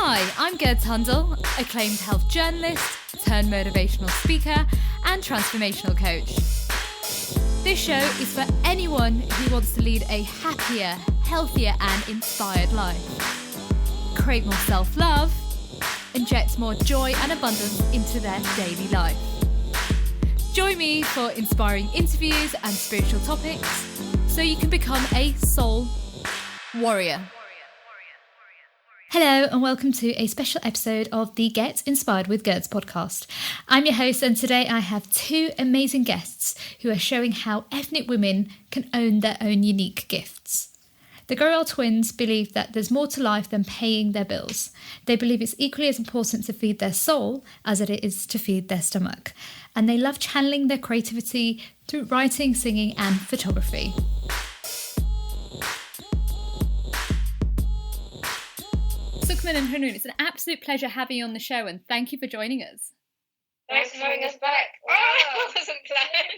Hi, I'm Gerd Tundle, acclaimed health journalist, turned motivational speaker, and transformational coach. This show is for anyone who wants to lead a happier, healthier, and inspired life. Create more self-love, inject more joy and abundance into their daily life. Join me for inspiring interviews and spiritual topics so you can become a soul warrior. Hello and welcome to a special episode of the Get Inspired with Gerds podcast. I'm your host, and today I have two amazing guests who are showing how ethnic women can own their own unique gifts. The Grewal twins believe that there's more to life than paying their bills. They believe it's equally as important to feed their soul as it is to feed their stomach. And they love channeling their creativity through writing, singing and photography. Sukhman and Haroon, it's an absolute pleasure having you on the show, and thank you for joining us. Thanks for having us back. Wow, that wasn't planned.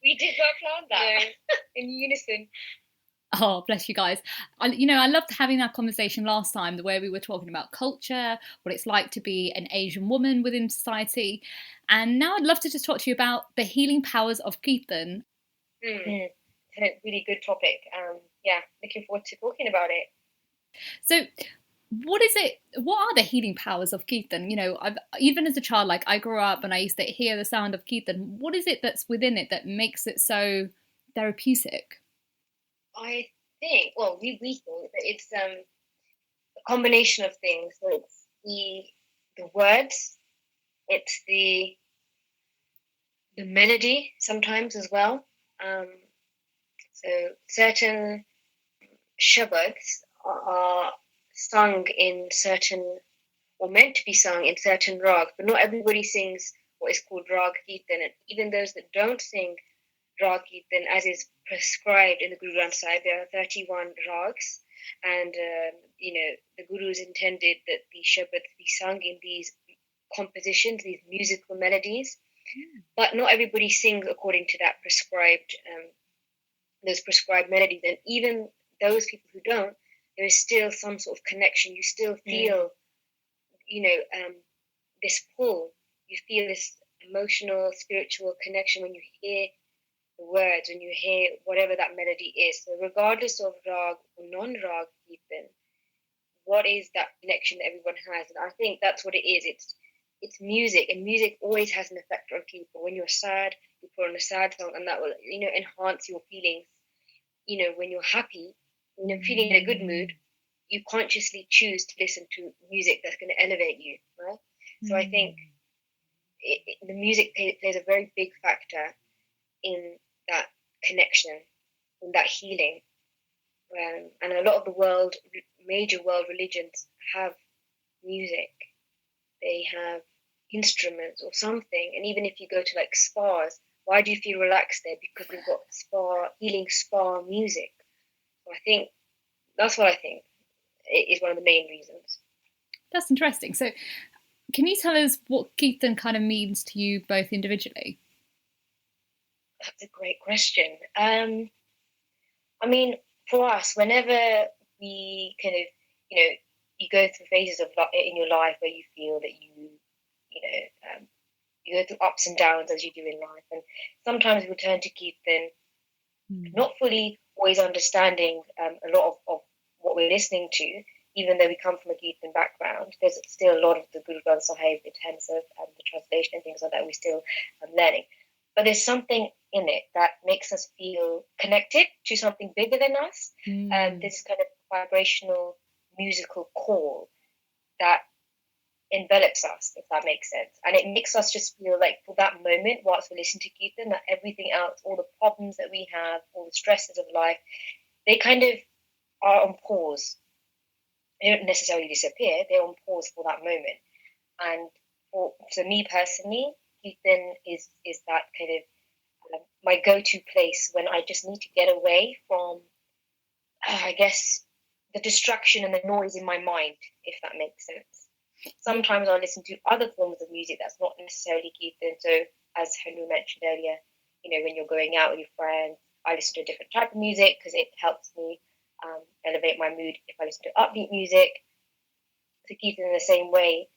We did not plan that. No. In unison. Oh, bless you guys. I loved having that conversation last time, the way we were talking about culture, what it's like to be an Asian woman within society. And now I'd love to just talk to you about the healing powers of Kirtan. It's a really good topic. Looking forward to talking about it. So, what is it? What are the healing powers of Kirtan? Even as a child, I grew up and I used to hear the sound of Kirtan. What is it that's within it that makes it so therapeutic? I think, we think that it's a combination of things. So it's the words, it's the melody sometimes as well. So certain shabads are sung in certain, or meant to be sung in certain rags, but not everybody sings what is called rag Kirtan. And even those that don't sing rag Kirtan, as is prescribed in the Guru Granth Sahib, there are 31 rags, and the Guru's intended that the shabads be sung in these compositions, these musical melodies, but not everybody sings according to that those prescribed melodies. And even those people who don't, there is still some sort of connection. You still feel, this pull. You feel this emotional, spiritual connection when you hear the words, when you hear whatever that melody is. So regardless of rag or non-rag Kirtan, what is that connection that everyone has? And I think that's what it is. It's music, and music always has an effect on people. When you're sad, you put on a sad song, and that will, enhance your feelings. When you're happy, feeling in a good mood, you consciously choose to listen to music that's going to elevate you, right? So I think the music plays a very big factor in that connection, in that healing. And a lot of the major world religions have music. They have instruments or something. And even if you go to spas, why do you feel relaxed there? Because they've got healing spa music. So I think that's what I think is one of the main reasons. That's interesting. So can you tell us what Kirtan kind of means to you both individually? That's a great question. For us, whenever we kind of, you go through phases in your life where you feel that you go through ups and downs as you do in life. And sometimes we turn to Kirtan, not fully always understanding a lot of what we're listening to, even though we come from a Kirtan background. There's still a lot of the Guru Granth Sahib in terms of the translation and things like that we're still learning. But there's something in it that makes us feel connected to something bigger than us. This kind of vibrational musical call that envelops us, if that makes sense. And it makes us just feel like for that moment, whilst we listen to Kirtan, that everything else, all the problems that we have, all the stresses of life, they kind of are on pause. They don't necessarily disappear, they're on pause for that moment. And for me personally, Kirtan is that kind of my go-to place when I just need to get away from, the distraction and the noise in my mind, if that makes sense. Sometimes I listen to other forms of music that's not necessarily Kirtan. So as Henry mentioned earlier, when you're going out with your friends, I listen to a different type of music because it helps me elevate my mood if I listen to upbeat music. to Kirtan in the same way.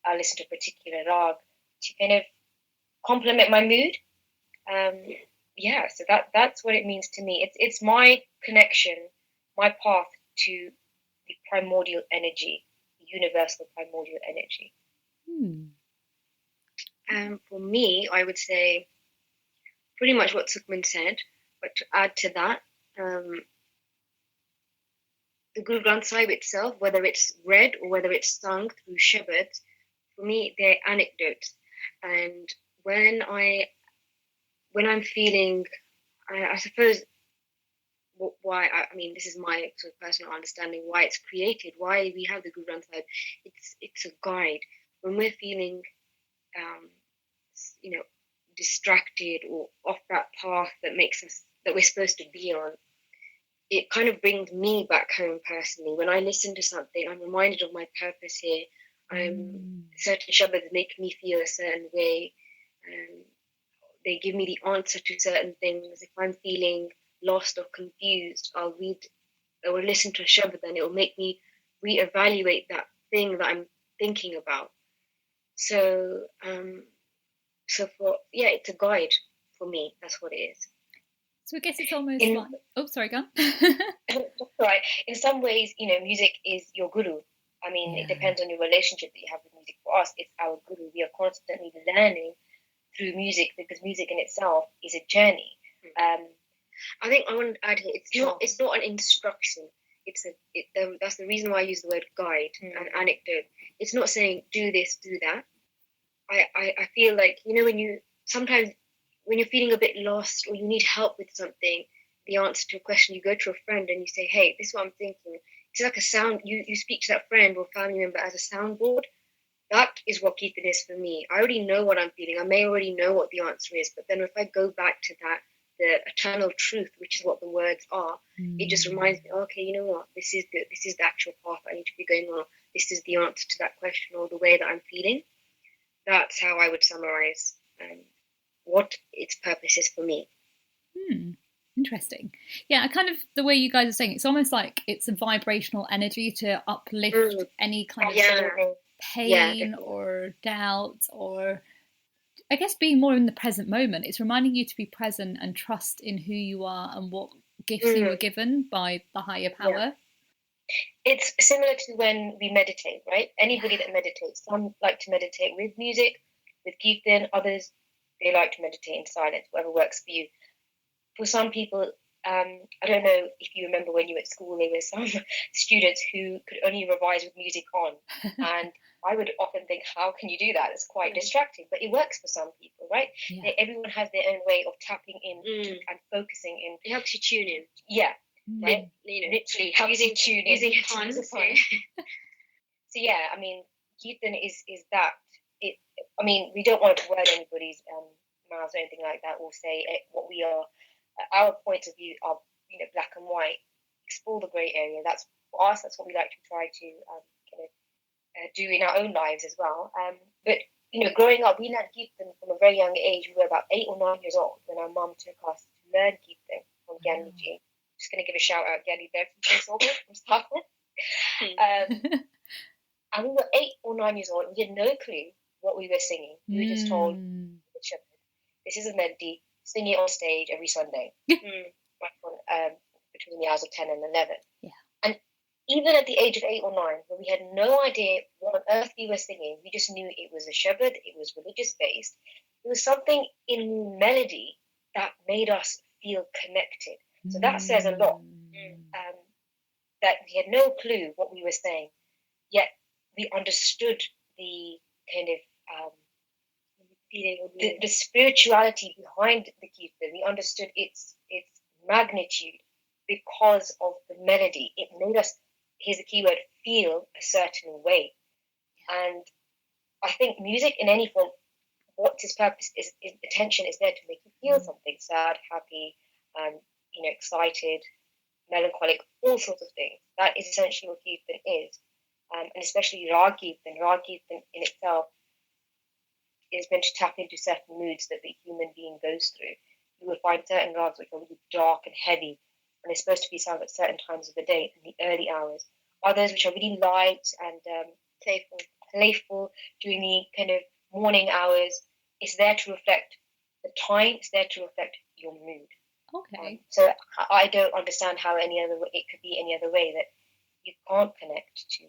I listen to a particular rag to kind of complement my mood. So that's what it means to me. It's my connection, my path to the primordial energy, the universal primordial energy. For me, I would say pretty much what Sukhman said, but to add to that, the Guru Granth Sahib itself, whether it's read or whether it's sung through Shabad, for me, they're anecdotes. And when I'm feeling, I suppose, why, I mean, this is my sort of personal understanding, why it's created, why we have the Guru Granth Sahib. It's a guide. When we're feeling, distracted or off that path that we're supposed to be on, it kind of brings me back home personally. When I listen to something, I'm reminded of my purpose here. Certain shabads make me feel a certain way. They give me the answer to certain things. If I'm feeling lost or confused, I'll read or listen to a shabad, and it will make me reevaluate that thing that I'm thinking about. So it's a guide for me. That's what it is. So I guess it's almost like... Oh, sorry, go on. That's right. In some ways, music is your guru. I mean, It depends on your relationship that you have with music. For us, it's our guru. We are constantly learning through music because music in itself is a journey. I think I want to add here, it's not an instruction. That's the reason why I use the word guide and anecdote. It's not saying do this, do that. I feel like, when you're feeling a bit lost or you need help with something, the answer to a question, you go to a friend and you say, hey, this is what I'm thinking. It's like a sound, you speak to that friend or family member as a soundboard. That is what Kirtan is for me. I already know what I'm feeling. I may already know what the answer is, but then if I go back to that, the eternal truth, which is what the words are, it just reminds me, okay, you know what, this is the actual path I need to be going on. This is the answer to that question or the way that I'm feeling. That's how I would summarize what its purpose is for me. Interesting. Yeah, kind of the way you guys are saying, it's almost like it's a vibrational energy to uplift any kind of pain or doubt, or I guess being more in the present moment. It's reminding you to be present and trust in who you are and what gifts you were given by the higher power. It's similar to when we meditate, right? Anybody that meditates, some like to meditate with music, with Kirtan, others, they like to meditate in silence, whatever works for you. For some people, I don't know if you remember when you were at school, there were some students who could only revise with music on. And I would often think, how can you do that? It's quite distracting, but it works for some people, right? Yeah. Everyone has their own way of tapping in and focusing in. It helps you tune in. Yeah. Right? Literally helps you tune in. Using hands. So yeah, I mean, Kirtan is that. We don't want to word anybody's mouths or anything like that, or say what we are. Our points of view are, black and white. Explore the grey area. That's for us. That's what we like to try to do in our own lives as well. But growing up, we learned Kirtan from a very young age. We were about 8 or 9 years old when our mum took us to learn Kirtan from Gyani. Just going to give a shout out, Gyani there from Stafford. And we were 8 or 9 years old. We had no clue what we were singing. We were just told, this is a melody, sing it on stage every Sunday, between the hours of 10 and 11. Yeah. And even at the age of 8 or 9, when we had no idea what on earth we were singing, we just knew it was a shabad, it was religious-based. It was something in melody that made us feel connected. So that says a lot. That we had no clue what we were saying, yet we understood the kind of the spirituality behind the Kirtan. We understood its magnitude because of the melody. It made us, here's the key word, feel a certain way. And I think music in any form, what's its purpose is attention is there to make you feel something, sad, happy, excited, melancholic, all sorts of things. That is essentially what Kirtan is. And especially Rag Kirtan. Rag Kirtan in itself is meant to tap into certain moods that the human being goes through. You will find certain rags which are really dark and heavy, and they're supposed to be sung at certain times of the day, in the early hours. others which are really light and playful during the kind of morning hours. It's there to reflect the time. It's there to reflect your mood. Okay. So I don't understand how it could be any other way that you can't connect to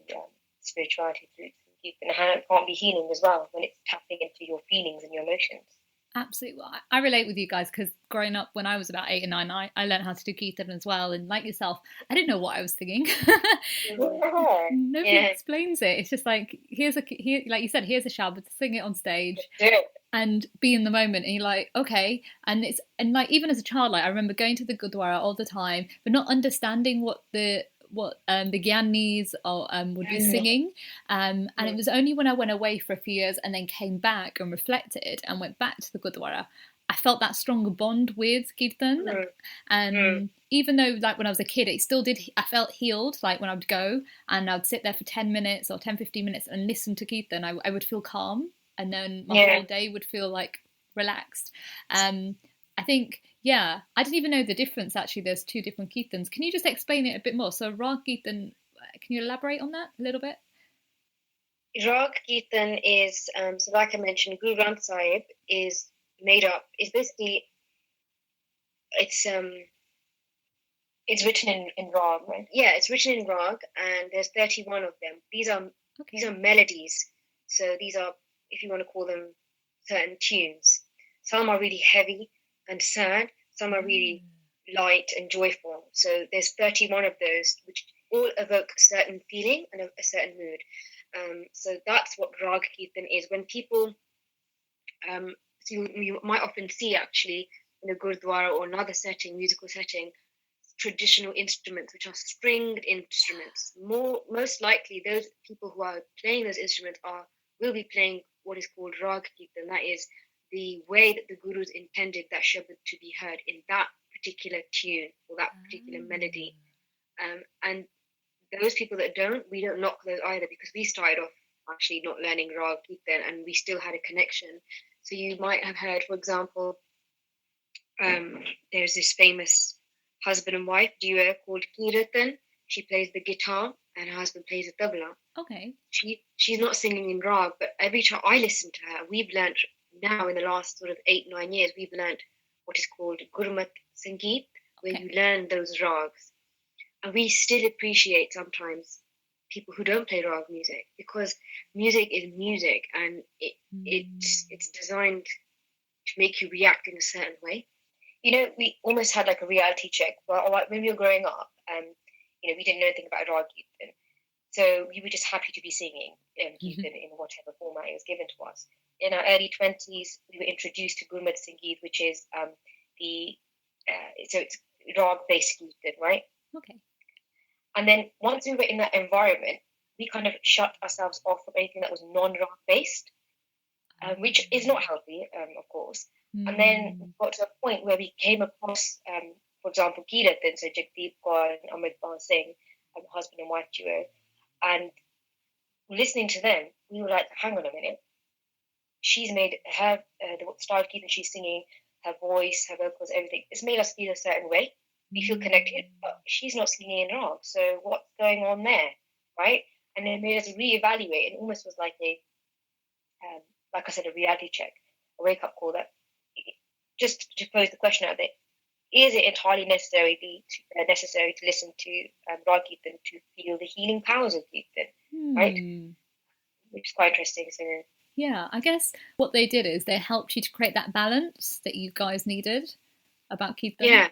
spirituality through Kirtan, and how it can't be healing as well when it's tapping into your feelings and your emotions. Absolutely. Well, I relate with you guys because growing up when I was about 8 or 9, I learned how to do Kirtan as well. And like yourself, I didn't know what I was singing. Nobody explains it. It's just like, like you said, here's a shabad, sing it on stage and be in the moment. And you're like, okay. And like, even as a child, like I remember going to the Gurdwara all the time, but not understanding what the Gyanis would be singing, and it was only when I went away for a few years and then came back and reflected and went back to the Gurdwara, I felt that stronger bond with Kirtan. And even though like when I was a kid it still did, I felt healed, like when I would go and I'd sit there for 10 minutes or 10-15 minutes and listen to Kirtan, I would feel calm, and then my whole day would feel like relaxed. I think, I didn't even know the difference, actually. There's two different Kirtans. Can you just explain it a bit more? So Rag Kirtan, can you elaborate on that a little bit? Rag Kirtan is, so like I mentioned, Guru Granth Sahib is made up, it's basically, it's written in Rag, right? Yeah, it's written in Rag, and there's 31 of them. These are melodies. So these are, if you want to call them, certain tunes. Some are really heavy and sad, some are really light and joyful. So there's 31 of those which all evoke a certain feeling and a certain mood. So that's what Rag Kirtan is. When people, so you might often see actually in a Gurdwara or another setting, musical setting, traditional instruments which are stringed instruments. Most likely those people who are playing those instruments will be playing what is called Rag Kirtan. That is the way that the Gurus intended that shabad to be heard in that particular tune or that particular melody. And those people that don't, we don't knock those either, because we started off actually not learning Rag Kirtan and we still had a connection. So you might have heard, for example, there's this famous husband and wife duo called Kirtan. She plays the guitar and her husband plays the tabla. Okay. She's not singing in Rag, but every time I listen to her, we've learnt now in the last sort of 8-9 years, we've learnt what is called Gurmat Sangeet, where you learn those rags. And we still appreciate sometimes people who don't play rag music, because music is music and it's designed to make you react in a certain way. You know, we almost had like a reality check. Well, when we were growing up, you know, we didn't know anything about Rag Kirtan. So we were just happy to be singing Kirtan in whatever format it was given to us. In our early 20s, we were introduced to Gurmat Sangeet, which is so it's Rag-based Kirtan, right? Okay. And then once we were in that environment, we kind of shut ourselves off from anything that was non-Rag based, which is not healthy, of course. And then we got to a point where we came across, for example, Kirtan, so Jagdeep Kaur and Amritpal Singh, husband and wife duo, and listening to them, we were like, hang on a minute. She's made her, the style of Kirtan she's singing, her voice, her vocals, everything. It's made us feel a certain way. We feel connected, but she's not singing in Rag. So what's going on there, right? And it made us reevaluate. It almost was like like I said, a reality check, a wake-up call. That just to pose the question out there: is it entirely necessary to listen to Rag Kirtan to feel the healing powers of Kirtan, right? Which is quite interesting. So. Yeah, I guess what they did is they helped you to create that balance that you guys needed about Kirtan. Yeah.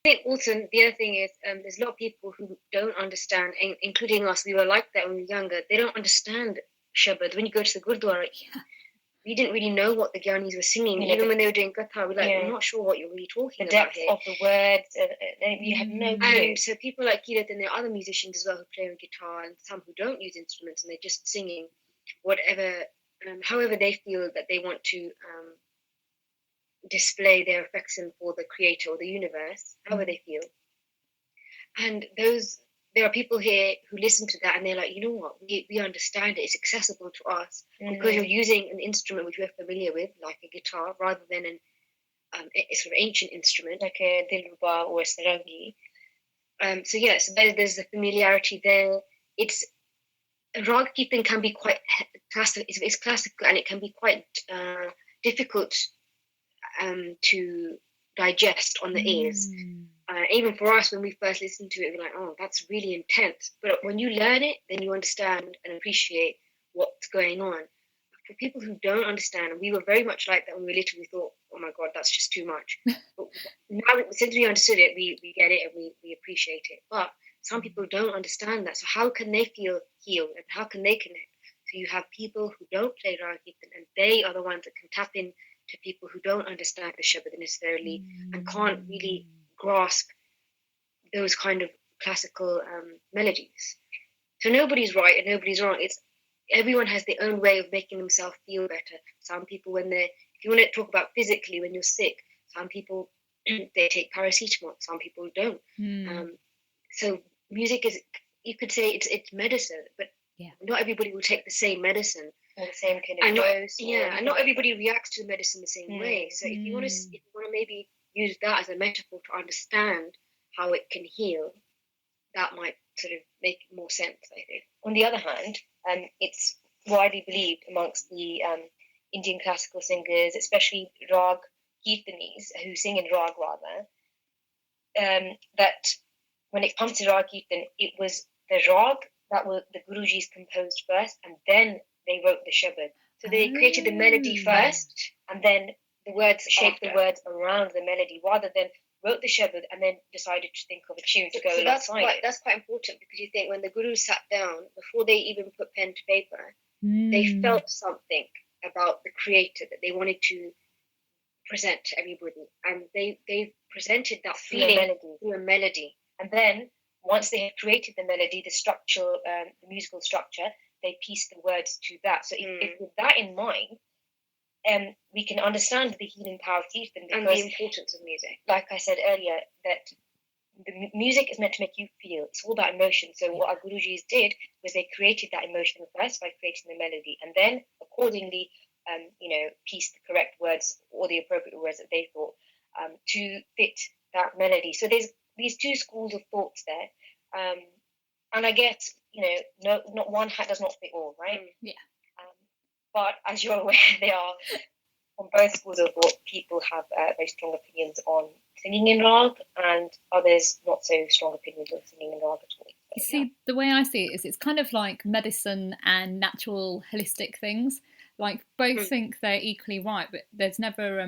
I think also the other thing is there's a lot of people who don't understand, including us. We were like that when we were younger. They don't understand shabad. When you go to the Gurdwara, we didn't really know what the Gyanis were singing. Even when they were doing Katha, we're like, I'm not sure what you're really talking about here. The depth of the words, we had no clue. And so people like Kirtan, there are other musicians as well who play on guitar, and some who don't use instruments, and they're just singing whatever, however they feel that they want to display their affection for the creator or the universe, however they feel. And there are people here who listen to that and they're like, you know what, we understand it, it's accessible to us because you're using an instrument which we're familiar with, like a guitar, rather than a sort of ancient instrument like a dilruba or a sarangi. So there's the familiarity there. it's rag keeping can be quite classic. It's classical, and it can be quite difficult to digest on the ears. Even for us, when we first listened to it, we're like, oh, that's really intense. But when you learn it, then you understand and appreciate what's going on. For people who don't understand, and we were very much like that when we were little, we thought, oh my God, that's just too much. But now, since we understood it, we get it and we appreciate it. But some people don't understand that. So how can they feel healed and how can they connect? So you have people who don't play Rag Kirtan, and they are the ones that can tap in to people who don't understand the Shabad necessarily and can't really grasp those kind of classical melodies. So nobody's right and nobody's wrong. It's everyone has their own way of making themselves feel better. Some people, if you want to talk about physically, when you're sick, some people they take paracetamol. Some people don't. So music is, you could say it's medicine, but not everybody will take the same medicine or the same kind of dose. And not everybody reacts to the medicine the same way. So if you want to maybe use that as a metaphor to understand how it can heal, that might sort of make more sense, I think. On the other hand, it's widely believed amongst the Indian classical singers, especially Rag Kirtanis, who sing in Rag rather, that when it comes to Rag Kirtan, it was the Rag that the Gurujis composed first, and then they wrote the Shabad. So they created the melody first, and then the words shaped the words around the melody, rather than wrote the Shabad and then decided to think of a tune to go alongside it. That's quite important, because you think when the Gurus sat down, before they even put pen to paper, they felt something about the creator that they wanted to present to everybody, and they presented that feeling through a melody. And then once they had created the melody, the structure, the musical structure, they pieced the words to that. So if with that in mind, we can understand the healing power of Kirtan, and the importance of music. Like I said earlier, that the music is meant to make you feel. It's all about emotion. So what our Gurujis did was they created that emotion first by creating the melody, and then accordingly, pieced the correct words or the appropriate words that they thought to fit that melody. So there's these two schools of thoughts there, and I guess not one hat does not fit all, right? But as you're aware, they are on both schools of thought. People have very strong opinions on singing in Rag, and others not so strong opinions on singing in Rag at all. You see, the way I see it is it's kind of like medicine and natural holistic things. Like both think they're equally right, but there's never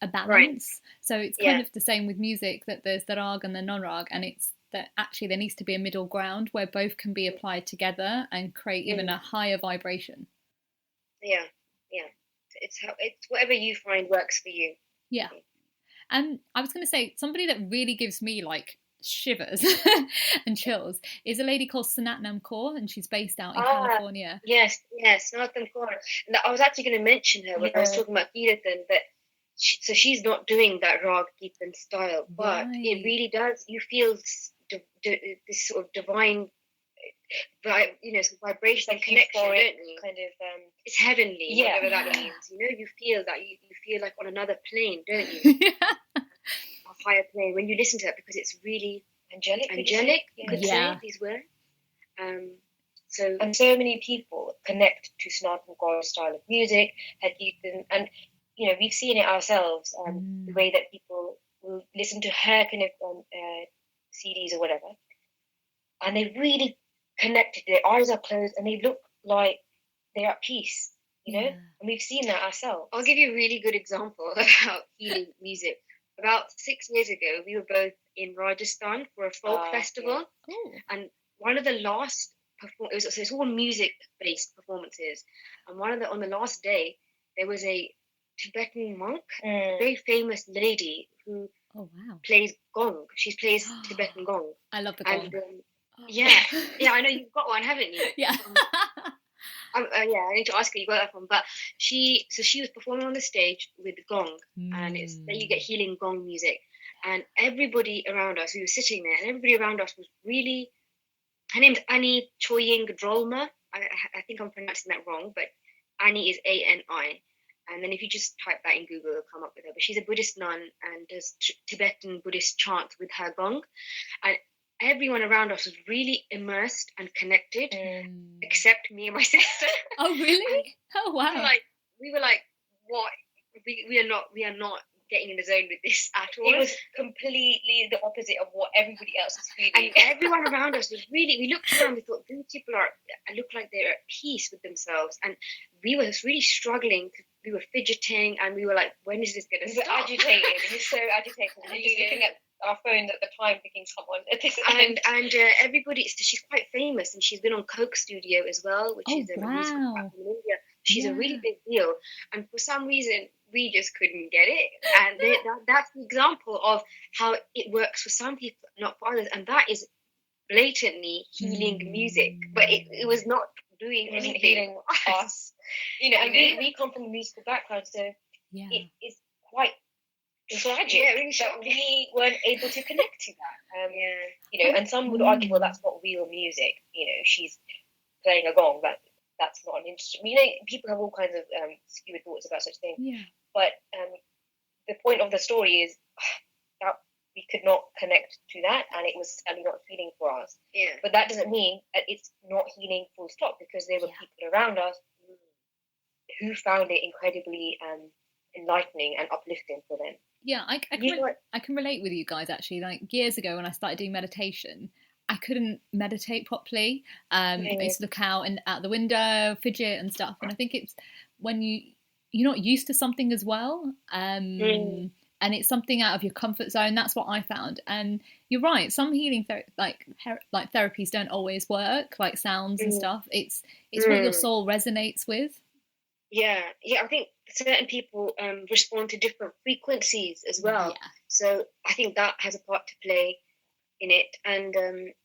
a balance. Right. So it's kind of the same with music, that there's the Rag and the non-Rag, and it's that actually there needs to be a middle ground where both can be applied together and create even a higher vibration. Yeah. It's whatever you find works for you. Yeah. And I was going to say, somebody that really gives me like shivers and chills is a lady called Sanatnam Kaur, and she's based out in California. Yes, Sanatnam Kaur. And I was actually going to mention her when I was talking about Kirtan, that she's not doing that Rag Kirtan style, but it really does. You feel this sort of divine, vibration and connection, don't you? Kind of, it's heavenly, whatever that means. You feel that you feel like on another plane, don't you? A higher plane when you listen to it, because it's really angelic. You could say these words. So many people connect to Sanatnam Kaur's style of music, Kirtan, and we've seen it ourselves. The way that people will listen to her kind of CDs or whatever, and they really connected. Their eyes are closed and they look like they're at peace, and we've seen that ourselves. I'll give you a really good example about healing music. About 6 years ago, we were both in Rajasthan for a folk festival, and one of the last it's all music-based performances, and on the last day there was a Tibetan monk, a very famous lady who plays gong. She plays Tibetan gong. I love the gong. And, I know you've got one, haven't you? Yeah. I need to ask her. You got that one, but she was performing on the stage with the gong, and then you get healing gong music, and everybody around us, we were sitting there, and everybody around us was really. Her name's Annie Choying Drolma. I think I'm pronouncing that wrong, but Annie is ANI, and then if you just type that in Google, it'll come up with her. But she's a Buddhist nun and does Tibetan Buddhist chants with her gong, and everyone around us was really immersed and connected, Mm. except me and my sister. Oh, really? Oh, wow. we were like, what? We are not getting in the zone with this at all. It was completely the opposite of what everybody else was feeling. And everyone around us was really, we looked around, we thought, these people look like they're at peace with themselves. And we were really struggling. We were fidgeting and we were like, when is this going to stop? We were agitated. We were so agitated. We were just looking at our phones at the time thinking someone at this end. And everybody, she's quite famous and she's been on Coke Studio as well, which is a music platform in India. She's a really big deal. And for some reason, we just couldn't get it. And that's the example of how it works for some people, not for others. And that is blatantly healing music. But it was not doing anything healing us. You know, and we come from a musical background, so it is quite tragic that we weren't able to connect to that. You know, and some would argue, well, that's not real music. You know, she's playing a gong, that's not an instrument. You know, people have all kinds of skewed thoughts about such things. Yeah. But the point of the story is that we could not connect to that, and it was certainly not healing for us. Yeah. But that doesn't mean that it's not healing full stop, because there were people around us who found it incredibly enlightening and uplifting for them. Yeah, I can relate with you guys, actually. Like, years ago when I started doing meditation, I couldn't meditate properly. I used to look out the window, fidget and stuff. And I think it's when you're not used to something as well. And it's something out of your comfort zone. That's what I found. And you're right. Some healing therapies don't always work, like sounds and stuff. It's what your soul resonates with. Yeah. I think certain people respond to different frequencies as well. Yeah. So I think that has a part to play in it. And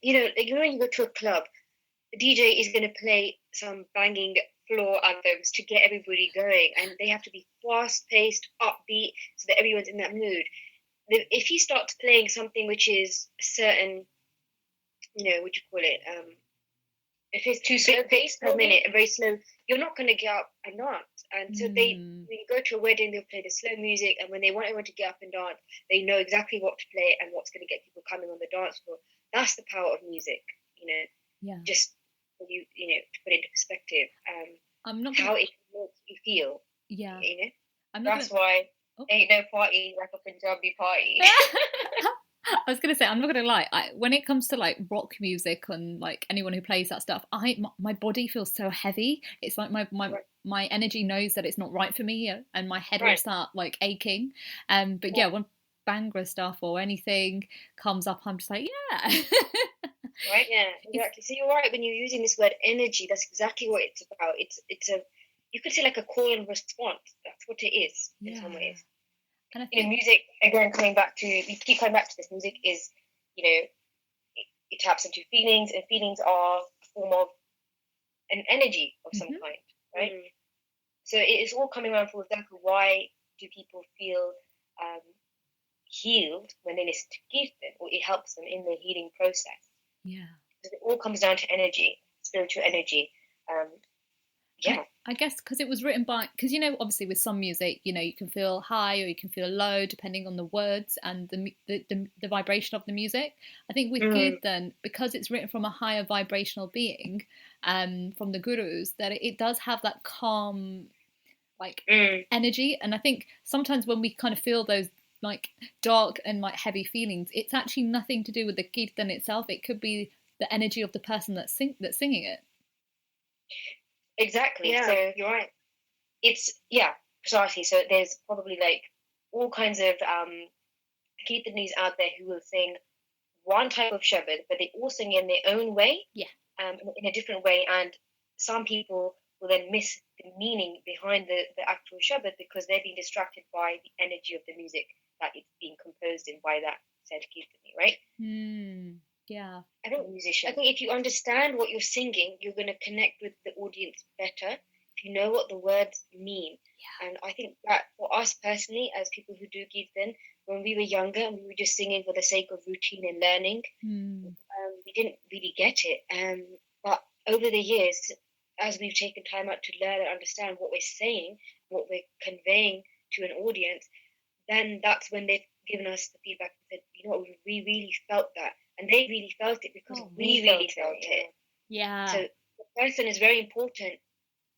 you know, when you go to a club, the DJ is going to play some banging floor anthems to get everybody going, and they have to be fast-paced, upbeat, so that everyone's in that mood. If he starts playing something which is a certain, you know, what you call it, if it's too slow paced per minute and very slow, you're not going to get up and dance. And so when you go to a wedding, they'll play the slow music, and when they want everyone to get up and dance, they know exactly what to play and what's going to get people coming on the dance floor. That's the power of music, you know. Yeah. Just for you know, to put it into perspective, I'm not how it makes you feel. Yeah. You know. That's why ain't no party like a Punjabi party. I was gonna say, I'm not gonna lie. When it comes to like rock music and like anyone who plays that stuff, my body feels so heavy. It's like my energy knows that it's not right for me, and my head will start like aching. But when Bhangra stuff or anything comes up, I'm just like, yeah. Right? Yeah, exactly. So you're right when you're using this word energy. That's exactly what it's about. It's a, you could say, like a call and response. That's what it is in some ways. And I think, you know, music, again, we keep coming back to this. Music is, you know, it taps into feelings, and feelings are a form of an energy of some kind, right? So it is all coming around full circle. Why do people feel healed when they listen to Kirtan, or it helps them in the healing process? Yeah. It all comes down to energy, spiritual energy. I guess because it was written because, you know, obviously with some music, you know, you can feel high or you can feel low depending on the words and the vibration of the music. I think with Kirtan, because it's written from a higher vibrational being, from the gurus, that it does have that calm, like, energy. And I think sometimes when we kind of feel those like dark and like heavy feelings, it's actually nothing to do with the Kirtan itself. It could be the energy of the person that's singing it. Exactly. Yeah, so you're right. It's precisely. So there's probably like all kinds of Kirtanis out there who will sing one type of shabad, but they all sing in their own way. Yeah. In a different way, and some people will then miss the meaning behind the actual shabad because they're being distracted by the energy of the music that it's being composed in by that said Kirtani, right? Yeah. I think if you understand what you're singing, you're going to connect with the audience better if you know what the words mean. Yeah. And I think that for us personally, as people who do Kirtan, when we were younger and we were just singing for the sake of routine and learning, we didn't really get it. But over the years, as we've taken time out to learn and understand what we're saying, what we're conveying to an audience, then that's when they've given us the feedback and said, you know, we really felt that. and they really felt it because we really felt it. Yeah. So the person is very important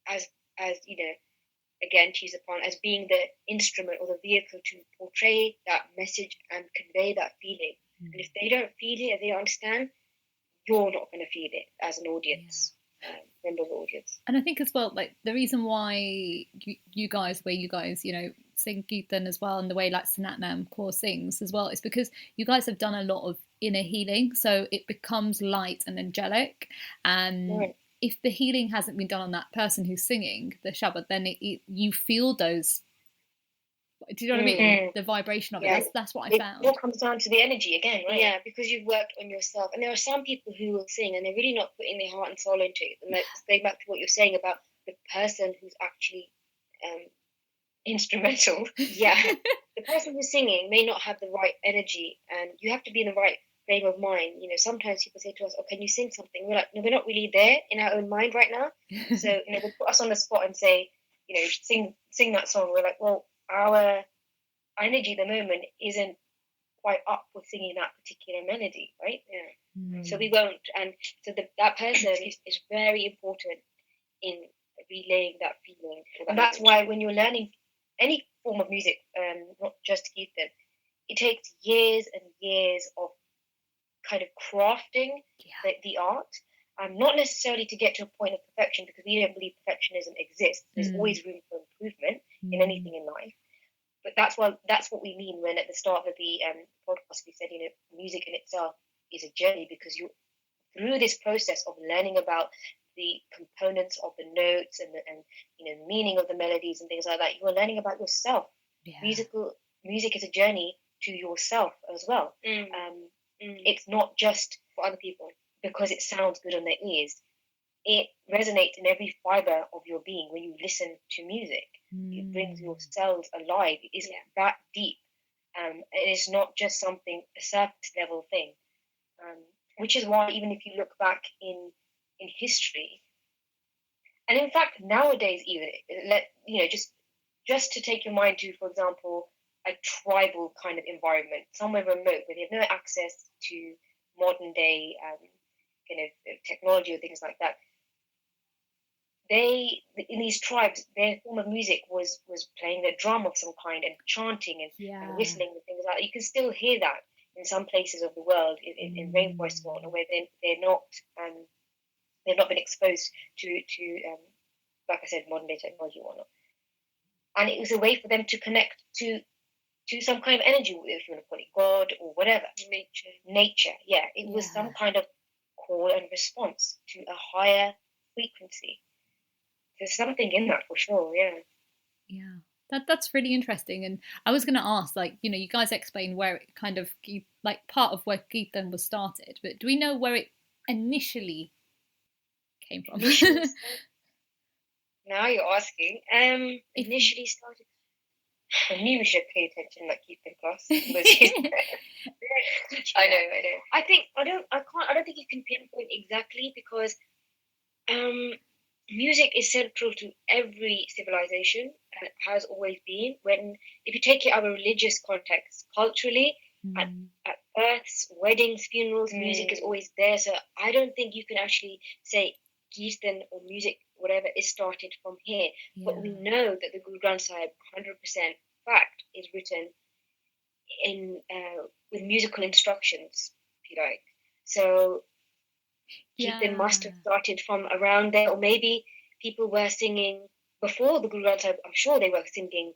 as again, choose upon as being the instrument or the vehicle to portray that message and convey that feeling. And if they don't feel it, if they don't understand, you're not going to feel it as an audience, member of the audience. And I think as well, like the reason why you guys, sing Kirtan as well, and the way like Sanatnam Kaur sings as well, is because you guys have done a lot of inner healing, so it becomes light and angelic. And if the healing hasn't been done on that person who's singing the Shabad, then you feel those. Do you know what I mean? The vibration of it. That's what I found. It all comes down to the energy again, right? Yeah, because you've worked on yourself. And there are some people who will sing and they're really not putting their heart and soul into it. And let's go back to what you're saying about the person who's actually instrumental. Yeah. The person who's singing may not have the right energy, and you have to be in the right frame of mind. Sometimes people say to us, "Oh, can you sing something?" We're like, "No, we're not really there in our own mind right now." So, they put us on the spot and say, sing that song. We're like, well, our energy at the moment isn't quite up for singing that particular melody, right? Yeah. So we won't. And so that person is very important in relaying that feeling. And that's why when you're learning any form of music, not just Kirtan, it takes years and years of kind of crafting the art. Not necessarily to get to a point of perfection, because we don't believe perfectionism exists. There's always room for improvement in anything in life. But that's what we mean when at the start of the podcast we said, music in itself is a journey, because you through this process of learning about the components of the notes and the meaning of the melodies and things like that, you are learning about yourself. Yeah. Music is a journey to yourself as well. It's not just for other people because it sounds good on their ears. It resonates in every fiber of your being when you listen to music. It brings your cells alive. It is that deep. It is not just something, a surface level thing. Which is why even if you look back in history, and in fact nowadays even, just to take your mind to, for example, a tribal kind of environment, somewhere remote where they have no access to modern day kind of technology or things like that. They, in these tribes, their form of music was playing the drum of some kind and chanting and whistling and things like that. You can still hear that in some places of the world, in rainforests and whatnot, where they've not been exposed to like I said, modern day technology and whatnot. And it was a way for them to connect to some kind of energy, if you want to call it God or whatever. Nature, yeah. It was some kind of call and response to a higher frequency. There's something in that for sure, Yeah. That's really interesting. And I was going to ask, you guys explain where it kind of, part of where Kirtan was started, but do we know where it initially came from? Now you're asking. Initially started. I knew we should pay attention, like Kirtan class. I know. I don't think you can pinpoint exactly, because music is central to every civilization, and it has always been. If you take it out of a religious context, culturally, at births, weddings, funerals, music is always there. So I don't think you can actually say Kirtan or music, whatever, is started from here. Yeah. But we know that the Guru Granth Sahib, 100% fact, is written in with musical instructions, if you like. So Kirtan must have started from around there, or maybe people were singing before the Guru Granth Sahib. I'm sure they were singing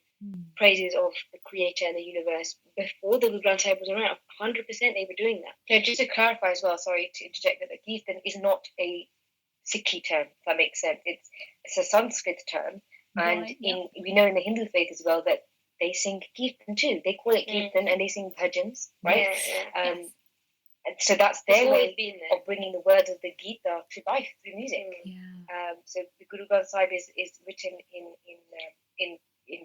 praises of the Creator and the universe before the Guru Granth Sahib was around. 100% they were doing that. So just to clarify as well, sorry to interject, that the Kirtan is not a Sikhi term, if that makes sense. It's a Sanskrit term, and we know in the Hindu faith as well that they sing Kirtan too. They call it Kirtan and they sing bhajans, right? Yes. And so that's their way of bringing the words of the Gita to life through music. So the Guru Granth Sahib is written in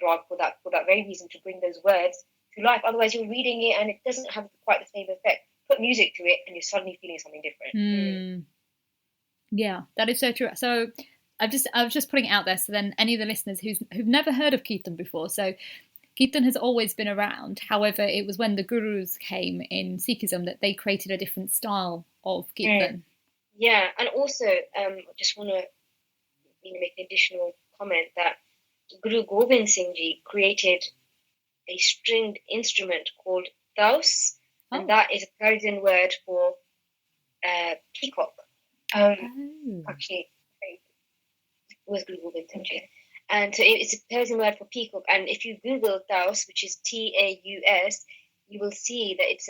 Rag for that very reason, to bring those words to life. Otherwise, you're reading it and it doesn't have quite the same effect. Put music to it, and you're suddenly feeling something different. Yeah, that is so true. So I was just putting it out there, so then any of the listeners who've never heard of Kirtan before, so Kirtan has always been around. However, it was when the gurus came in Sikhism that they created a different style of Kirtan. Yeah, and also I just want to make an additional comment that Guru Gobind Singh Ji created a stringed instrument called taus, and that is a Persian word for peacock. Actually, it was Guru Gobind Singh Ji. And so it's a Persian word for peacock. And if you Google taus, which is Taus, you will see that it's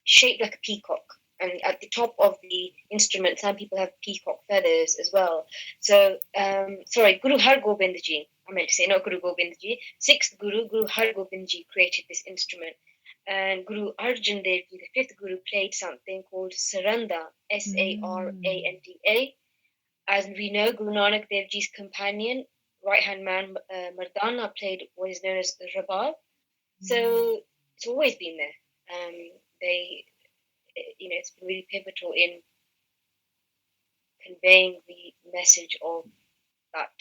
shaped like a peacock. And at the top of the instrument, some people have peacock feathers as well. So, Guru Har Gobind Ji, I meant to say, not Guru Gobind Ji, sixth Guru, Guru Har Gobind Ji created this instrument. And Guru Arjan Dev Ji, the fifth Guru, played something called Saranda, Saranta. As we know, Guru Nanak Dev Ji's companion, right-hand man, Mardana, played what is known as the Rabab. So it's always been there. It's been really pivotal in conveying the message of that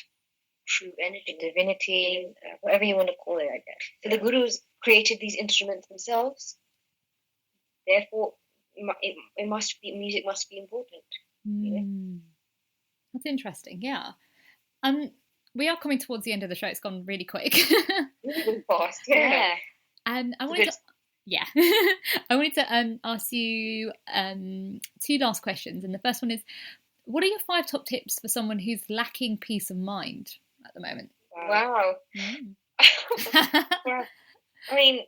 true energy, divinity, whatever you want to call it, I guess. So the gurus created these instruments themselves. Therefore, music must be important. That's interesting. Yeah. We are coming towards the end of the show. It's gone really quick. Really fast. Yeah. And I wanted to ask you two last questions. And the first one is, what are your 5 top tips for someone who's lacking peace of mind at the moment? Wow. Yeah. I mean,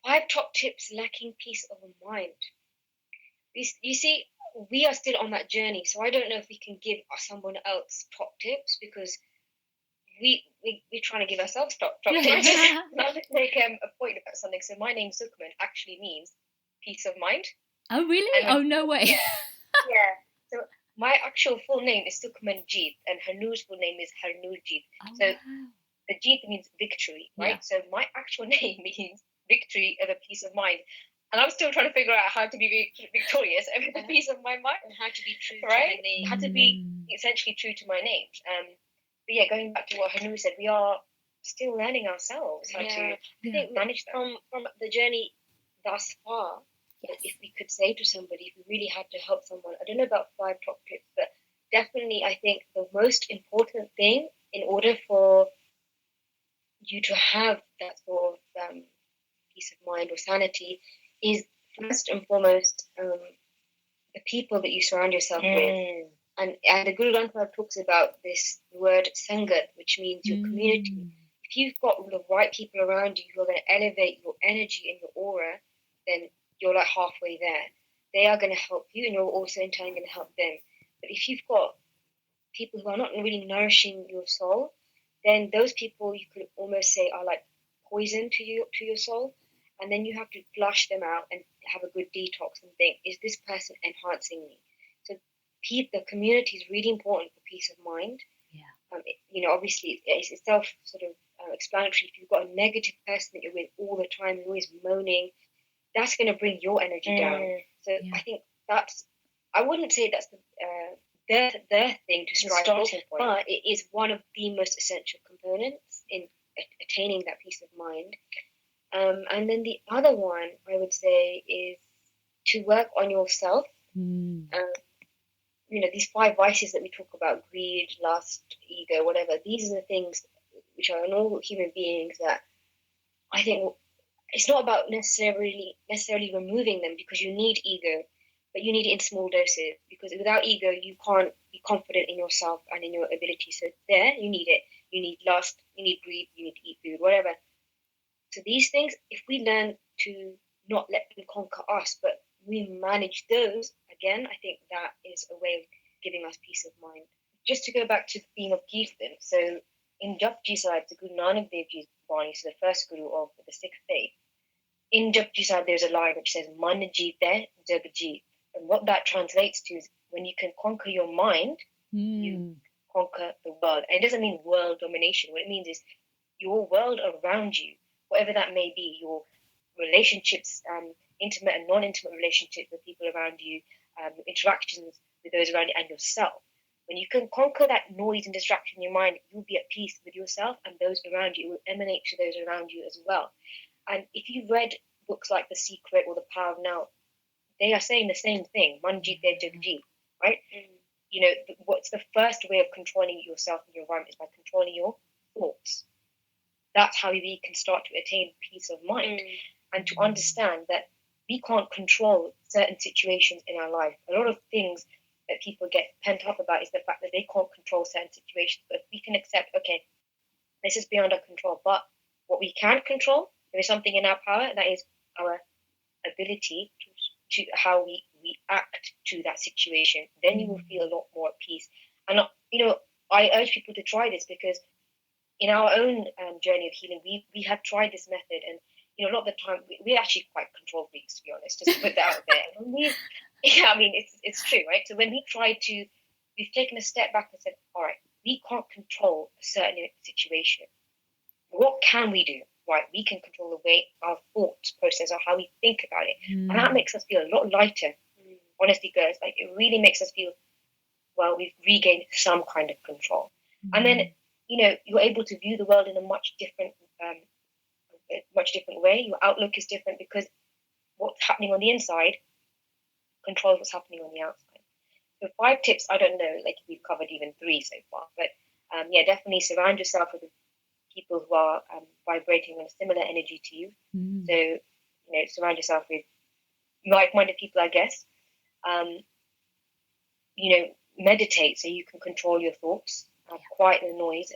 5 top tips lacking peace of mind. You see, we are still on that journey, so I don't know if we can give someone else top tips, because we're trying to give ourselves top tips. I'll just make a point about something. So my name Sukhman actually means peace of mind. Oh really? Oh no way. Yeah. So my actual full name is Sukhman Jeet, and Hanu's full name is Harnoor Jeet. So the Jeet means victory, right? Yeah. So my actual name means victory and a peace of mind. And I'm still trying to figure out how to be victorious over the peace of my mind. And how to be true right? to my name. How to be essentially true to my name. But yeah, going back to what Hanu said, we are still learning ourselves how to manage that. From the journey thus far, if we could say to somebody, if we really had to help someone, I don't know about 5 top tips, but definitely I think the most important thing in order for you to have that sort of peace of mind or sanity is first and foremost the people that you surround yourself with. And the Guru Granth Sahib talks about this word sangat, which means your community. If you've got the right people around you who are going to elevate your energy and your aura, then you're like halfway there. They are going to help you, and you're also in turn going to help them. But if you've got people who are not really nourishing your soul, then those people you could almost say are like poison to your soul. And then you have to flush them out and have a good detox and think, is this person enhancing me? So the community is really important for peace of mind. Yeah. Obviously it's self sort of explanatory. If you've got a negative person that you're with all the time, you're always moaning, that's going to bring your energy down. So I think I wouldn't say that's their thing to strive for, but it is one of the most essential components in attaining that peace of mind. And then the other one I would say is to work on yourself. These 5 vices that we talk about, greed, lust, ego, whatever, these are the things which are in all human beings that I think it's not about necessarily removing them, because you need ego, but you need it in small doses, because without ego you can't be confident in yourself and in your ability. So there, you need it. You need lust, you need greed, you need to eat food, whatever. So these things, if we learn to not let them conquer us, but we manage those, again, I think that is a way of giving us peace of mind. Just to go back to the theme of Kirtan, so in Japji Sahib, the Guru Nanak Dev Ji's Bani, so the first Guru of the Sikh faith, in Japji Sahib there's a line which says, Man jeet jag jeet. And what that translates to is, when you can conquer your mind, you conquer the world. And it doesn't mean world domination. What it means is your world around you, whatever that may be, your relationships, intimate and non-intimate relationships with people around you, interactions with those around you, and yourself. When you can conquer that noise and distraction in your mind, you'll be at peace with yourself and those around you. It will emanate to those around you as well. And if you've read books like The Secret or The Power of Now, they are saying the same thing, Manjit De Jagji, right? You know, what's the first way of controlling yourself and your environment is by controlling your thoughts. That's how we can start to attain peace of mind and to understand that we can't control certain situations in our life. A lot of things that people get pent up about is the fact that they can't control certain situations. But if we can accept, okay, this is beyond our control, but what we can control, there is something in our power, that is our ability to how we react to that situation. Then you will feel a lot more at peace. And, you know, I urge people to try this because in our own journey of healing, we have tried this method. And, you know, a lot of the time, we're actually quite control freaks, to be honest, just to put that out there. And I mean, it's true, right? So when we've taken a step back and said, all right, we can't control a certain situation. What can we do? Right, we can control the way our thought process or how we think about it. And that makes us feel a lot lighter. Honestly, girls, like it really makes us feel, well, we've regained some kind of control. And then, you know, you're able to view the world in a much different way. Your outlook is different because what's happening on the inside controls what's happening on the outside. So 5 tips, I don't know, like we've covered even 3 so far, but yeah, definitely surround yourself with people who are vibrating on a similar energy to you. So, you know, surround yourself with like-minded people, I guess. You know, meditate so you can control your thoughts, quiet the noise,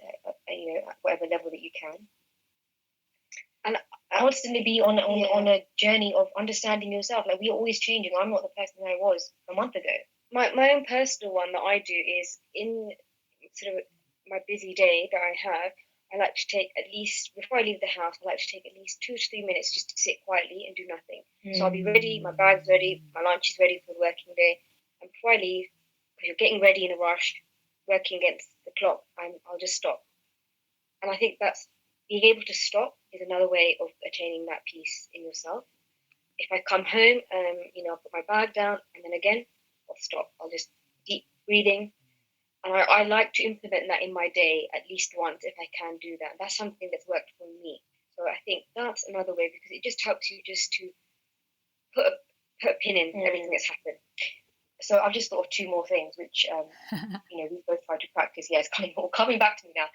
you know, at whatever level that you can. And constantly be on a journey of understanding yourself. Like, we're always changing. I'm not the person I was a month ago. My own personal one that I do is in sort of my busy day that I have, I like to take at least, before I leave the house, I like to take at least 2 to 3 minutes just to sit quietly and do nothing. So I'll be ready, my bag's ready, my lunch is ready for the working day. And before I leave, because you're getting ready in a rush, working against the clock, I'll just stop. And I think that's, being able to stop is another way of attaining that peace in yourself. If I come home, you know, I'll put my bag down and then again, I'll stop. I'll just deep breathing. And I like to implement that in my day at least once if I can do that. That's something that's worked for me. So I think that's another way because it just helps you just to put a pin in everything that's happened. So I've just thought of 2 more things, which, you know, we both try to practice. Yeah, it's coming back to me now.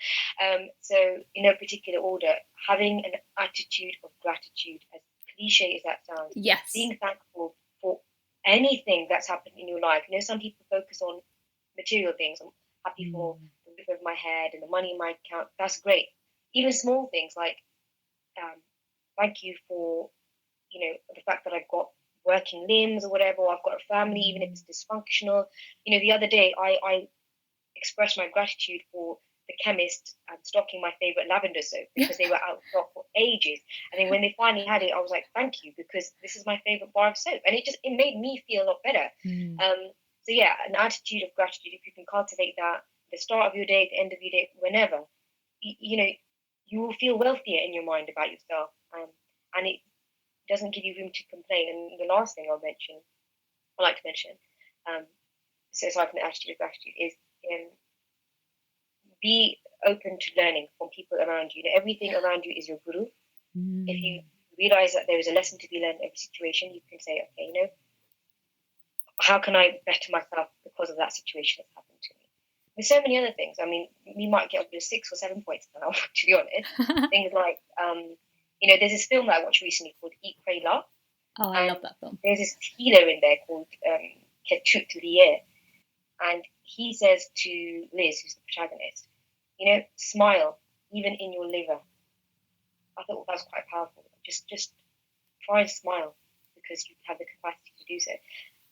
So in no particular order, having an attitude of gratitude, as cliche as that sounds. Yes. Being thankful for anything that's happened in your life. You know, some people focus on material things. I'm happy for the roof over my head and the money in my account. That's great. Even small things like, thank you for, you know, the fact that I've got working limbs or whatever, or I've got a family, even if it's dysfunctional. You know, the other day I expressed my gratitude for the chemist stocking my favorite lavender soap because they were out of stock for ages. And then when they finally had it, I was like, thank you, because this is my favorite bar of soap. And it made me feel a lot better. So yeah, an attitude of gratitude, if you can cultivate that at the start of your day, at the end of your day, whenever, you know, you will feel wealthier in your mind about yourself. And it doesn't give you room to complain. And the last thing I like to mention, so aside from the attitude of gratitude, is be open to learning from people around you. Everything around you is your guru. If you realize that there is a lesson to be learned in every situation, you can say, okay, you know, how can I better myself because of that situation that's happened to me? There's so many other things. I mean, we might get up to 6 or 7 points now, to be honest. Things like, you know, there's this film that I watched recently called Eat, Pray, Love. Oh, I love that film. There's this healer in there called Ketut Lier. And he says to Liz, who's the protagonist, you know, smile, even in your liver. I thought that was quite powerful. Just try and smile because you have the capacity to do so.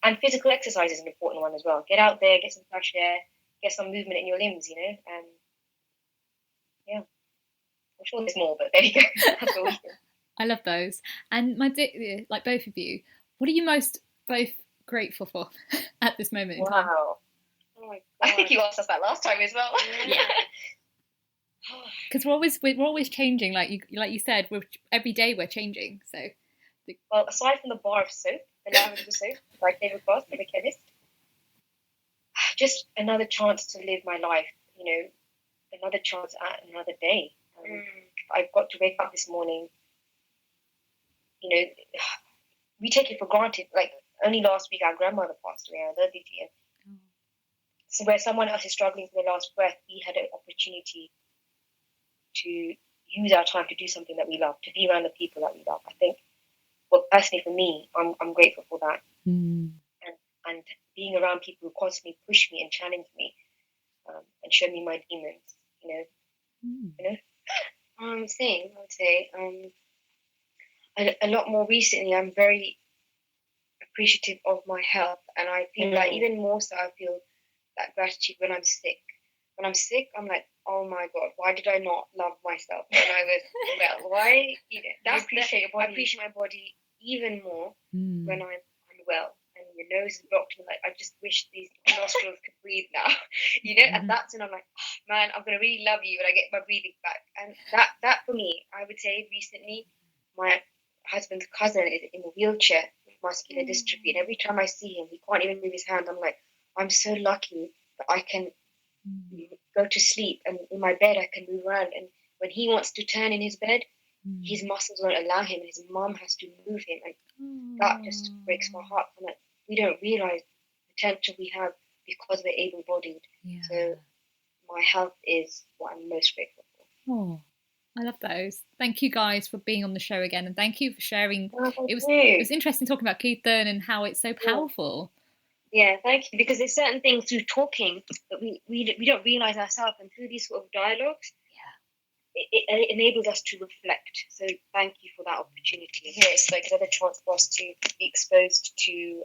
And physical exercise is an important one as well. Get out there, get some fresh air, get some movement in your limbs, you know. Yeah, I'm sure there's more, but there you go. That's all we can. I love those. And like both of you, what are you most both grateful for at this moment in time? Wow. Oh my God. I think you asked us that last time as well. Yeah. Because we're always changing, like you said. Every day we're changing. So, well, aside from the bar of soap, the lavender soap, my favorite boss, the chemist, just another chance to live my life, another chance at another day. I've got to wake up this morning, we take it for granted. Like, only last week our grandmother passed away, our Daditi, and so where someone else is struggling for their last breath, we had an opportunity to use our time to do something that we love, to be around the people that we love. I think, well, personally for me, I'm grateful for that. And being around people who constantly push me and challenge me, and show me my demons, I would say, a lot more recently, I'm very appreciative of my health, and I feel like even more so, I feel that gratitude when I'm sick. When I'm sick, I'm like, oh my God, why did I not love myself when I was well? Why? I appreciate my body even more when I'm well. And your nose is blocked, and like, I just wish these nostrils could breathe now, and that's when I'm like, oh, man, I'm gonna really love you when I get my breathing back. And that for me, I would say recently, my husband's cousin is in a wheelchair with muscular dystrophy, and every time I see him, he can't even move his hand. I'm like, I'm so lucky that I can go to sleep, and in my bed I can move around, and when he wants to turn in his bed, his muscles won't allow him, and his mom has to move him, and that just breaks my heart. And like, we don't realize the potential we have because we're able-bodied. So my health is what I'm most grateful for. I love those. Thank you guys for being on the show again, and thank you for sharing. It was interesting talking about Kirtan and how it's so powerful. Yeah, thank you. Because there's certain things through talking that we don't realize ourselves, and through these sort of dialogues, it enables us to reflect. So thank you for that opportunity. Yeah, it's like another chance for us to be exposed to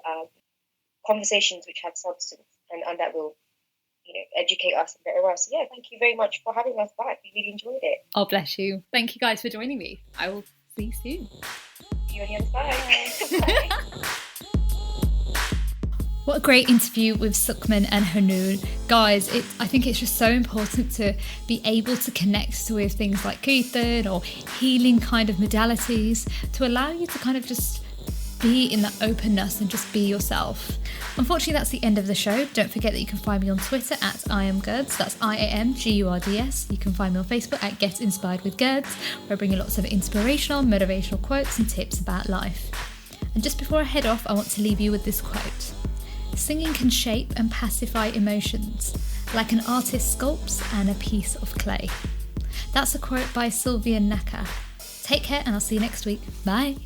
conversations which have substance, and that will, educate us in better ways. So yeah, thank you very much for having us back. We really enjoyed it. Oh, bless you. Thank you guys for joining me. I will see you soon. See you on the other side. Bye. What a great interview with Sukhman and Hanoon. Guys, I think it's just so important to be able to connect with things like Kirtan or healing kind of modalities to allow you to kind of just be in that openness and just be yourself. Unfortunately, that's the end of the show. Don't forget that you can find me on Twitter at IamGurds. That's IAMGURDS. You can find me on Facebook at Get Inspired with Gurds, where I bring you lots of inspirational, motivational quotes and tips about life. And just before I head off, I want to leave you with this quote. Singing can shape and pacify emotions, like an artist sculpts and a piece of clay. That's a quote by Sylvia Naka. Take care, and I'll see you next week. Bye.